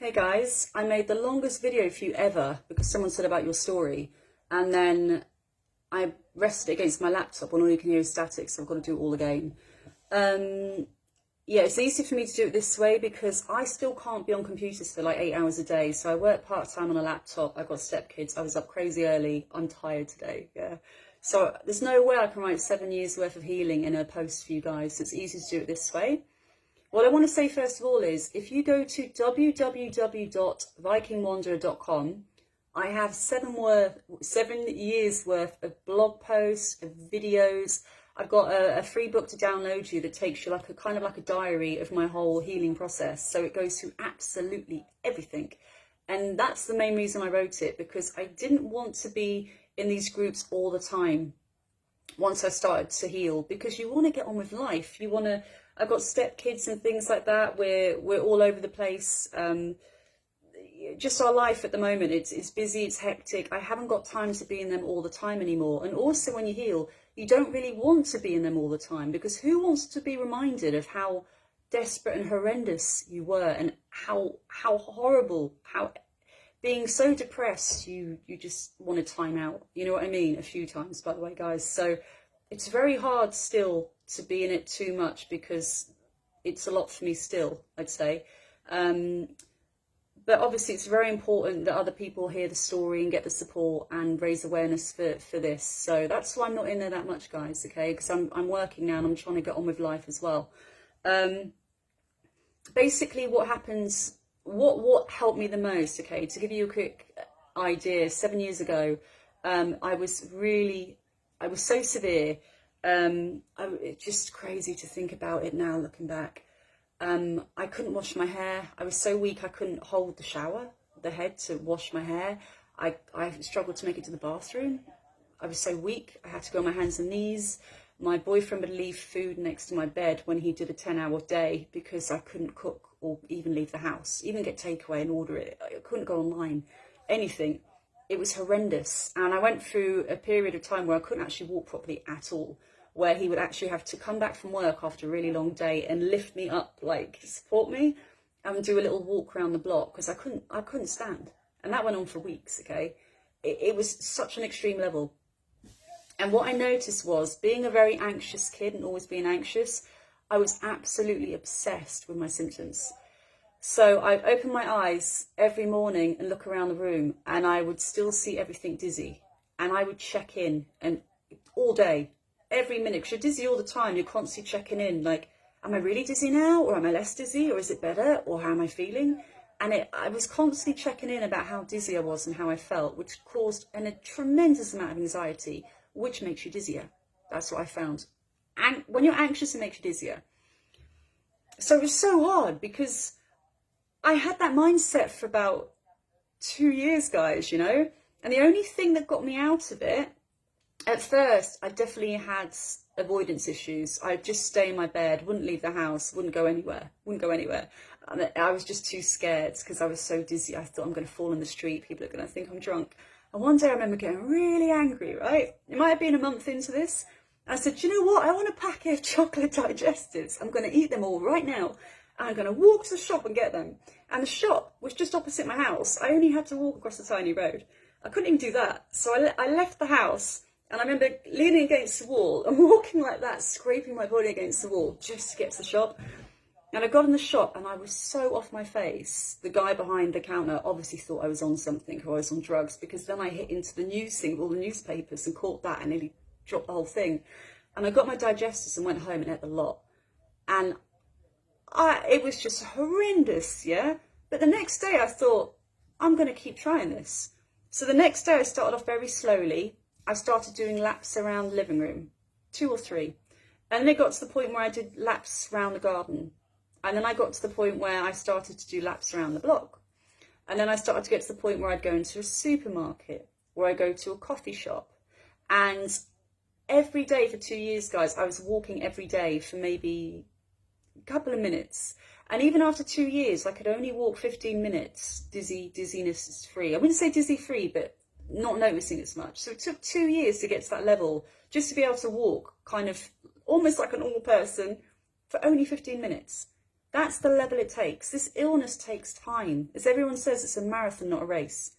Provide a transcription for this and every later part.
Hey guys, I made the longest video for you ever because someone said about your story, and then I rested it against my laptop and all you can hear is static, so I've got to do it all again. Yeah, it's easy for me to do it this way because I still can't be on computers for like 8 hours a day. So I work part-time on a laptop. I've got stepkids. I was up crazy early. I'm tired today. Yeah. So there's no way I can write 7 years worth of healing in a post for you guys. So it's easy to do it this way. What I want to say first of all is if you go to www.vikingwanderer.com, I have 7 years worth of blog posts, of videos. I've got a free book to download you that takes you like a kind of like a diary of my whole healing process. So it goes through absolutely everything. And that's the main reason I wrote it, because I didn't want to be in these groups all the time once I started to heal, because you want to get on with life. You want to, I've got stepkids and things like that. We're all over the place. Just our life at the moment, it's busy, it's hectic. I haven't got time to be in them all the time anymore. And also when you heal, you don't really want to be in them all the time, because who wants to be reminded of how desperate and horrendous you were, and how horrible, how being so depressed you just want to time out. You know what I mean? A few times, by the way, guys. So it's very hard still to be in it too much, because it's a lot for me still, I'd say. But obviously it's very important that other people hear the story and get the support and raise awareness for this. So that's why I'm not in there that much, guys, okay? Because I'm working now and I'm trying to get on with life as well. Basically what happens, what helped me the most, okay, to give you a quick idea, 7 years ago, I was so severe. It's just crazy to think about it now, looking back. I couldn't wash my hair. I was so weak I couldn't hold the head to wash my hair. I struggled to make it to the bathroom. I was so weak I had to go on my hands and knees. My boyfriend would leave food next to my bed when he did a 10-hour day because I couldn't cook or even leave the house, even get takeaway and order it. I couldn't go online, anything. It was horrendous. And I went through a period of time where I couldn't actually walk properly at all, where he would actually have to come back from work after a really long day and lift me up, like support me, and do a little walk around the block, because I couldn't stand. And that went on for weeks, okay? It was such an extreme level. And what I noticed was, being a very anxious kid and always being anxious, I was absolutely obsessed with my symptoms. So I'd open my eyes every morning and look around the room, and I would still see everything dizzy. And I would check in, and all day, every minute, because you're dizzy all the time, you're constantly checking in, like, am I really dizzy now, or am I less dizzy, or is it better, or how am I feeling? And I was constantly checking in about how dizzy I was and how I felt, which caused a tremendous amount of anxiety, which makes you dizzier. That's what I found. And when you're anxious, it makes you dizzier. So it was so hard, because I had that mindset for about 2 years, guys, you know? And the only thing that got me out of it, at first, I definitely had avoidance issues. I'd just stay in my bed, wouldn't leave the house, wouldn't go anywhere. And I was just too scared because I was so dizzy. I thought, I'm going to fall in the street. People are going to think I'm drunk. And one day I remember getting really angry, right? It might have been a month into this. I said, you know what? I want a packet of chocolate digestives. I'm going to eat them all right now. And I'm going to walk to the shop and get them. And the shop was just opposite my house. I only had to walk across a tiny road. I couldn't even do that. So I left the house. And I remember leaning against the wall and walking like that, scraping my body against the wall just to get to the shop. And I got in the shop and I was so off my face. The guy behind the counter obviously thought I was on something, or I was on drugs, because then I hit into the news thing with all the newspapers and caught that and nearly dropped the whole thing. And I got my digestives and went home and ate a lot. And it was just horrendous, yeah? But the next day I thought, I'm going to keep trying this. So the next day I started off very slowly. I started doing laps around the living room, 2 or 3. And then it got to the point where I did laps around the garden. And then I got to the point where I started to do laps around the block. And then I started to get to the point where I'd go into a supermarket, or I'd go to a coffee shop. And every day for 2 years, guys, I was walking every day for maybe a couple of minutes. And even after 2 years, I could only walk 15 minutes, dizziness is free. I wouldn't say dizzy free, but not noticing as much. So it took 2 years to get to that level, just to be able to walk kind of almost like a normal person for only 15 minutes. That's the level it takes. This illness takes time. As everyone says, it's a marathon, not a race.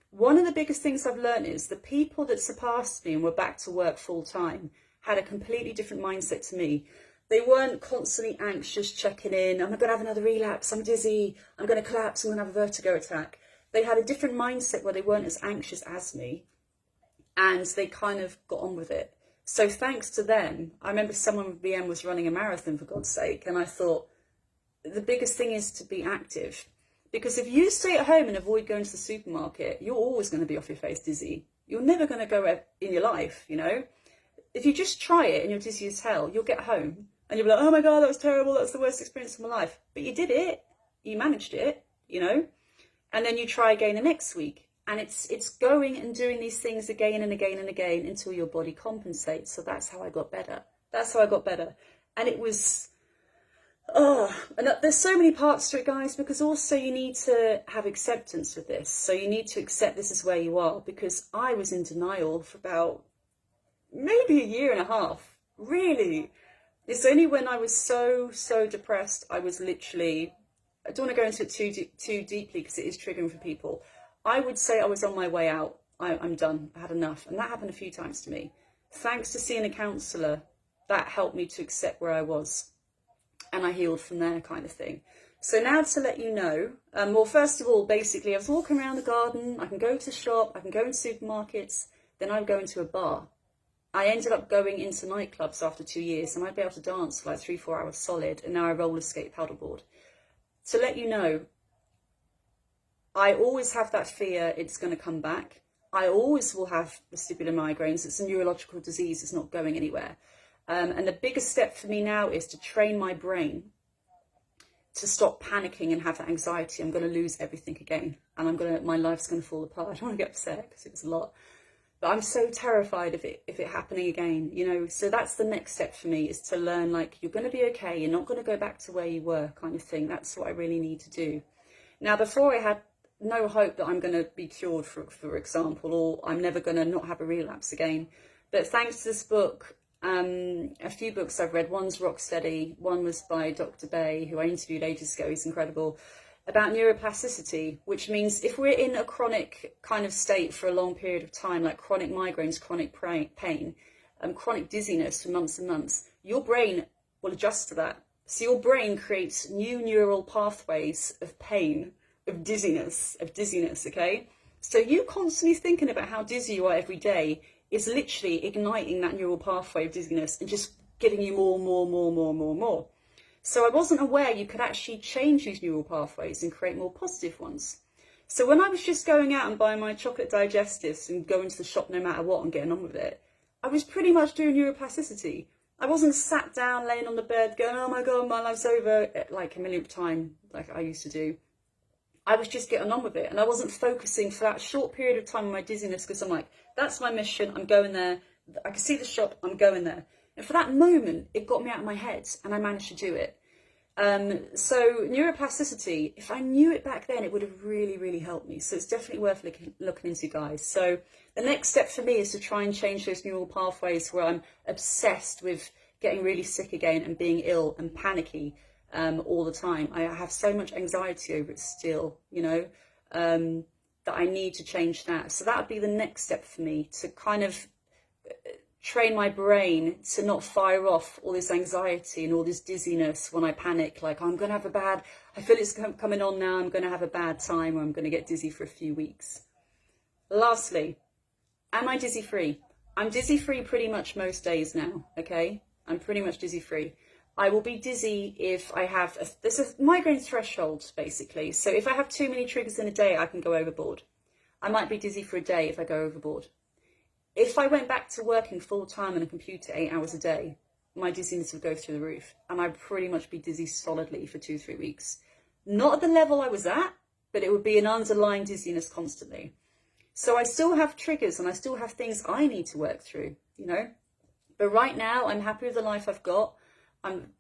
One of the biggest things I've learned is the people that surpassed me and were back to work full time had a completely different mindset to me. They weren't constantly anxious, checking in. I'm going to have another relapse. I'm dizzy. I'm going to collapse. I'm going to have a vertigo attack. They had a different mindset where they weren't as anxious as me, and they kind of got on with it. So thanks to them, I remember someone with BM was running a marathon, for God's sake, and I thought the biggest thing is to be active. Because if you stay at home and avoid going to the supermarket, you're always going to be off your face dizzy. You're never going to go in your life, you know. If you just try it and you're dizzy as hell, you'll get home and you'll be like, oh my God, that was terrible. That's the worst experience of my life. But you did it. You managed it, you know. And then you try again the next week. And it's going and doing these things again and again and again until your body compensates. So that's how I got better. That's how I got better. And it was... oh, and there's so many parts to it, guys, because also you need to have acceptance with this. So you need to accept this is where you are, because I was in denial for about maybe a year and a half. Really. It's only when I was so depressed, I was literally, I don't want to go into it too deeply because it is triggering for people. I would say I was on my way out. I'm done. I had enough. And that happened a few times to me. Thanks to seeing a counsellor, that helped me to accept where I was. And I healed from there, kind of thing. So now to let you know, well, first of all, basically, I was walking around the garden. I can go to the shop. I can go into supermarkets. Then I'd go into a bar. I ended up going into nightclubs after 2 years, and I'd be able to dance for like 3-4 hours solid. And now I roller skate paddleboard. To let you know, I always have that fear it's going to come back. I always will have vestibular migraines. It's a neurological disease. It's not going anywhere. And the biggest step for me now is to train my brain to stop panicking and have that anxiety. I'm going to lose everything again, and my life's going to fall apart. I don't want to get upset because it was a lot, but I'm so terrified of it happening again, you know. So that's the next step for me, is to learn, like, you're going to be okay. You're not going to go back to where you were, kind of thing. That's what I really need to do. Now, before I had no hope that I'm going to be cured, for example, or I'm never going to not have a relapse again. But thanks to this book, a few books I've read, one's Rocksteady, one was by Dr. Bay, who I interviewed ages ago, he's incredible, about neuroplasticity, which means if we're in a chronic kind of state for a long period of time, like chronic migraines, chronic pain, chronic dizziness for months and months, your brain will adjust to that. So your brain creates new neural pathways of pain, of dizziness, okay? So you constantly thinking about how dizzy you are every day is literally igniting that neural pathway of dizziness and just giving you more. So I wasn't aware you could actually change these neural pathways and create more positive ones. So when I was just going out and buying my chocolate digestives and going to the shop no matter what and getting on with it, I was pretty much doing neuroplasticity. I wasn't sat down laying on the bed going, oh my God, my life's over, like a millionth time, like I used to do. I was just getting on with it, and I wasn't focusing for that short period of time on my dizziness, because I'm like, that's my mission, I'm going there. I can see the shop, I'm going there. And for that moment, it got me out of my head, and I managed to do it. So neuroplasticity, if I knew it back then, it would have really helped me. So it's definitely worth looking into, guys. So the next step for me is to try and change those neural pathways where I'm obsessed with getting really sick again and being ill and panicky all the time. I have so much anxiety over it still, you know, that I need to change that. So that would be the next step for me, to kind of train my brain to not fire off all this anxiety and all this dizziness when I panic, like, I'm going to have I feel it's coming on now, I'm going to have a bad time, or I'm going to get dizzy for a few weeks. Lastly, am I dizzy free? I'm dizzy free pretty much most days now, okay? I'm pretty much dizzy free. I will be dizzy if I have, there's a migraine threshold, basically. So if I have too many triggers in a day, I can go overboard. I might be dizzy for a day if I go overboard. If I went back to working full time on a computer 8 hours a day, my dizziness would go through the roof, and I'd pretty much be dizzy solidly for 2-3 weeks. Not at the level I was at, but it would be an underlying dizziness constantly. So I still have triggers, and I still have things I need to work through, you know. But right now, I'm happy with the life I've got. I'm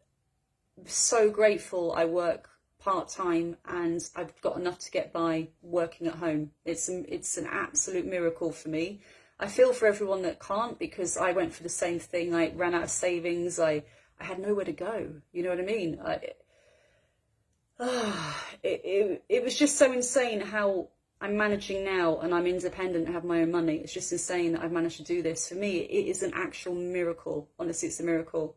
so grateful I work part-time and I've got enough to get by working at home. It's an absolute miracle for me. I feel for everyone that can't, because I went for the same thing. I ran out of savings. I had nowhere to go. You know what I mean? it was just so insane how I'm managing now, and I'm independent and have my own money. It's just insane that I've managed to do this. For me, it is an actual miracle. Honestly, it's a miracle.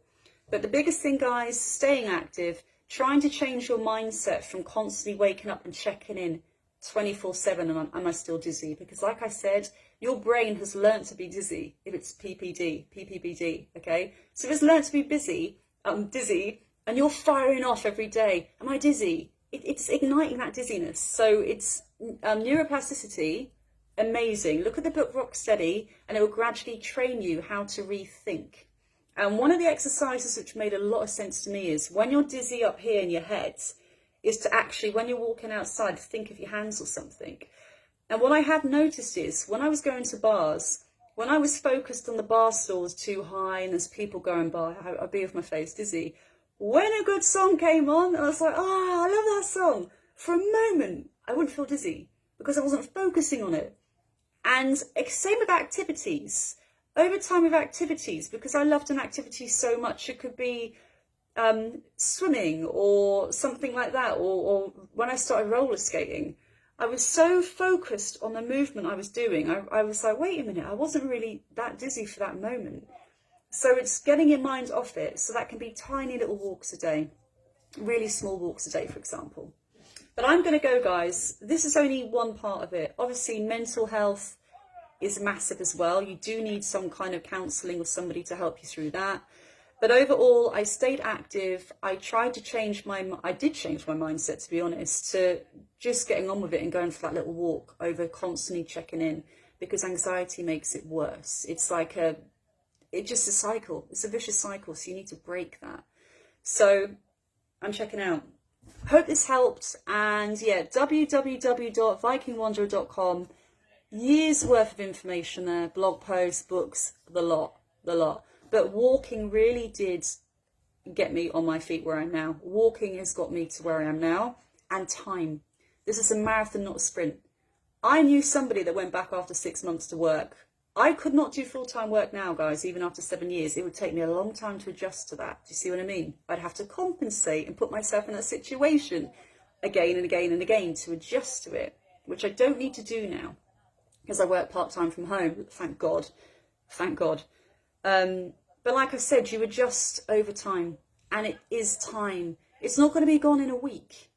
But the biggest thing, guys, staying active, trying to change your mindset from constantly waking up and checking in 24/7, and am I still dizzy? Because like I said, your brain has learned to be dizzy if it's PPBD, okay? So if it's learned to be dizzy, and you're firing off every day, am I dizzy? It's igniting that dizziness. So it's neuroplasticity, amazing. Look at the book Rocksteady, and it will gradually train you how to rethink. And one of the exercises which made a lot of sense to me is when you're dizzy up here in your head, is to actually, when you're walking outside, think of your hands or something. And what I have noticed is when I was going to bars, when I was focused on the bar stools too high and there's people going by, I'd be with my face dizzy. When a good song came on, I was like, oh, I love that song. For a moment, I wouldn't feel dizzy because I wasn't focusing on it. And same with activities. Over time with activities, because I loved an activity so much, it could be swimming or something like that, or when I started roller skating, I was so focused on the movement I was doing. I was like, wait a minute, I wasn't really that dizzy for that moment. So it's getting your mind off it. So that can be tiny little walks a day, really small walks a day, for example. But I'm going to go, guys. This is only one part of it. Obviously, mental health is massive as well. You do need some kind of counselling or somebody to help you through that. But overall, I stayed active. I tried to I did change my mindset, to be honest, to just getting on with it and going for that little walk over constantly checking in, because anxiety makes it worse. It's like it's just a cycle. It's a vicious cycle. So you need to break that. So I'm checking out. Hope this helped. And yeah, www.vikingwanderer.com. Years worth of information there, blog posts, books, the lot. But walking really did get me on my feet where I am now. Walking has got me to where I am now. And time. This is a marathon, not a sprint. I knew somebody that went back after 6 months to work. I could not do full-time work now, guys, even after 7 years. It would take me a long time to adjust to that. Do you see what I mean? I'd have to compensate and put myself in a situation again and again and again to adjust to it, which I don't need to do now because I work part-time from home. Thank God. Thank God. But like I said, you adjust over time, and it is time. It's not going to be gone in a week.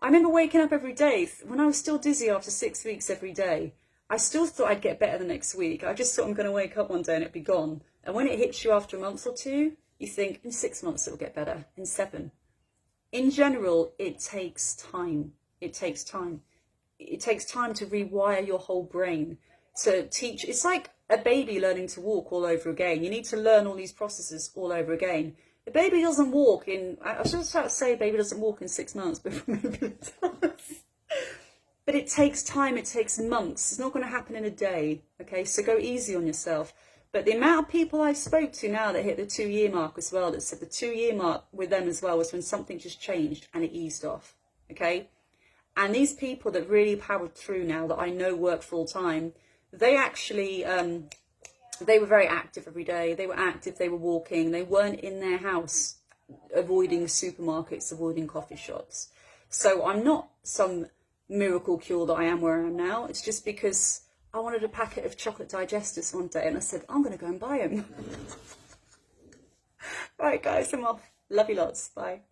I remember waking up every day when I was still dizzy after 6 weeks every day. I still thought I'd get better the next week. I just thought I'm going to wake up one day and it'd be gone. And when it hits you after a month or two, you think in 6 months it'll get better, in 7. In general, it takes time. It takes time. It takes time to rewire your whole brain, to teach. It's like a baby learning to walk all over again. You need to learn all these processes all over again. The baby doesn't walk in, I was just about to say a baby doesn't walk in 6 months, but maybe it does. But it takes time, it takes months. It's not going to happen in a day, okay? So go easy on yourself. But the amount of people I spoke to now that hit the 2-year mark as well, that said the 2-year mark with them as well was when something just changed and it eased off, okay? And these people that really powered through now that I know work full time, they actually, they were very active every day. They were active, they were walking. They weren't in their house avoiding supermarkets, avoiding coffee shops. So I'm not some miracle cure that I am where I am now. It's just because I wanted a packet of chocolate digestives one day and I said, I'm going to go and buy them. Right, guys, I'm off. Love you lots. Bye.